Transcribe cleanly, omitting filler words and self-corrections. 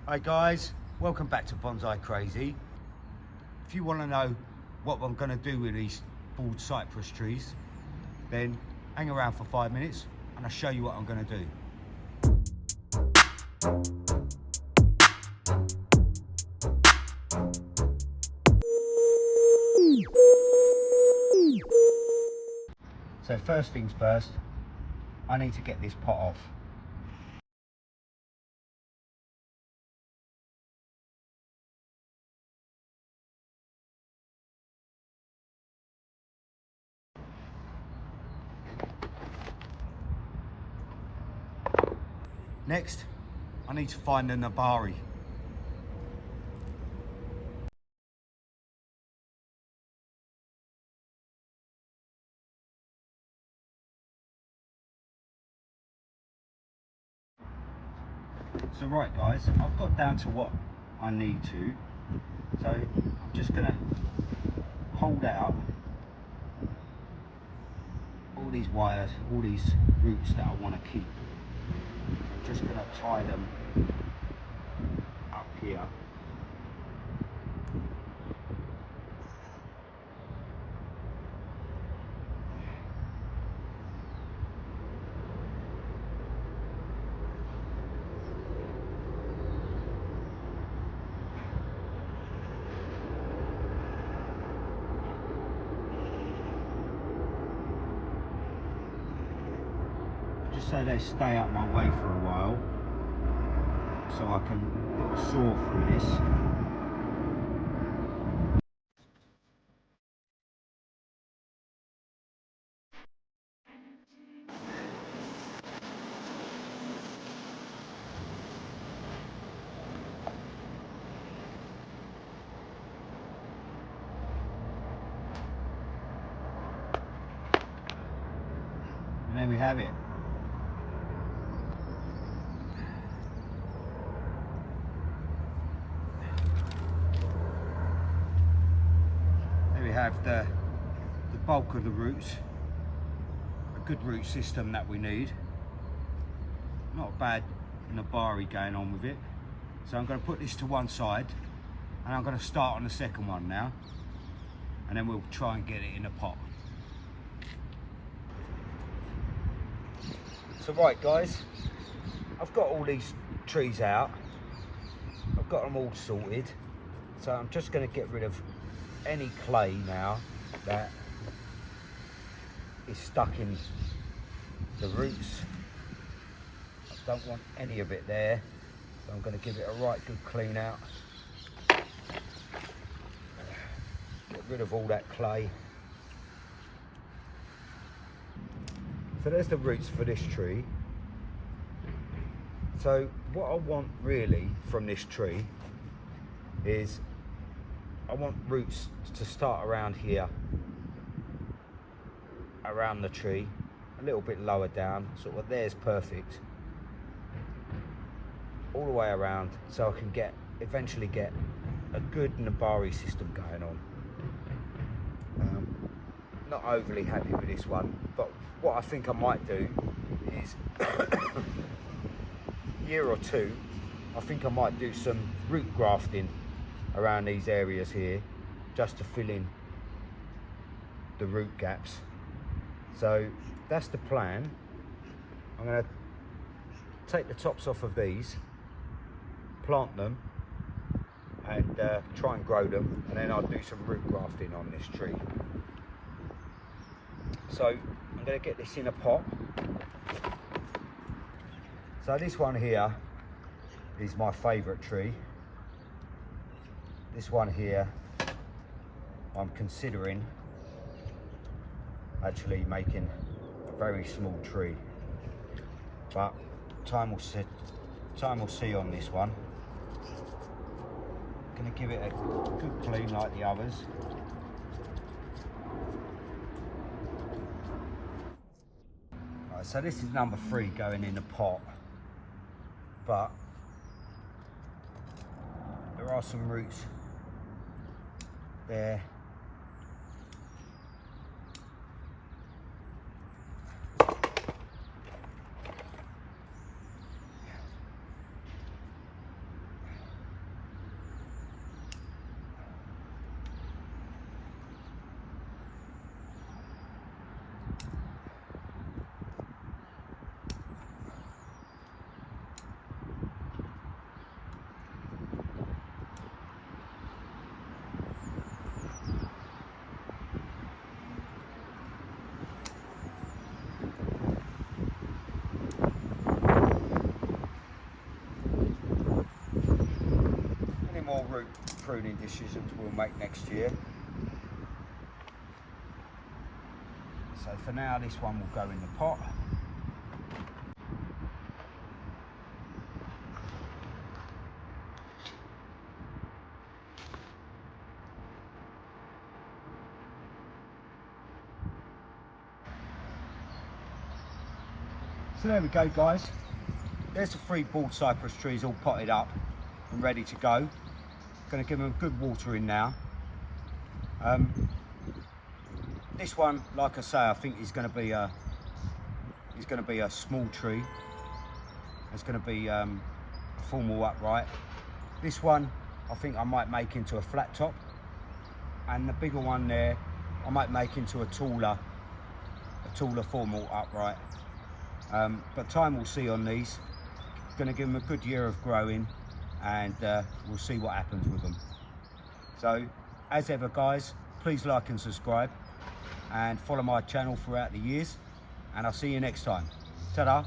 Hi guys, welcome back to Bonsai Crazy. If you want to know what I'm going to do with these bald cypress trees, then hang around for 5 minutes and I'll show you what I'm going to do. So first things first, I need to get this pot off. Next, I need to find a nabari. So right guys, I've got down to what I need to. So I'm just gonna hold out all these wires, all these roots that I want to keep. I'm just gonna tie them up here. Just so they stay up my way for a while, so I can put a saw through this. And there we have it. There we have the bulk of the roots. A good root system that we need. Not a bad nabari going on with it. So I'm going to put this to one side and I'm going to start on the second one now, and then we'll try and get it in a pot. So right guys, I've got all these trees out, I've got them all sorted, so I'm just going to get rid of any clay now that is stuck in the roots. I don't want any of it there, so I'm going to give it a right good clean out. Get rid of all that clay. So there's the roots for this tree. So what I want really from this tree is I want roots to start around here, around the tree, a little bit lower down, sort of there's perfect, all the way around, so I can eventually get a good nabari system going on. Not overly happy with this one, but what I think I might do is year or two, I think I might do some root grafting around these areas here, just to fill in the root gaps. So that's the plan. I'm going to take the tops off of these, plant them, and try and grow them, and then I'll do some root grafting on this tree. So I'm going to get this in a pot. So this one here is my favourite tree. This one here, I'm considering actually making a very small tree, but time will see on this one. Going to give it a good clean like the others. Right, so this is number 3 going in the pot, but there are some roots there. root pruning decisions we'll make next year. So for now, this one will go in the pot. So there we go, guys. There's the 3 bald cypress trees all potted up and ready to go. Going to give them a good watering now. This one, like I say, I think is going to be a small tree. It's going to be a formal upright. This one, I think I might make into a flat top, and the bigger one there, I might make into a taller formal upright. But time will see on these. Going to give them a good year of growing, and we'll see what happens with them. So, as ever, guys, please like and subscribe, and follow my channel throughout the years. And I'll see you next time. Ta-da!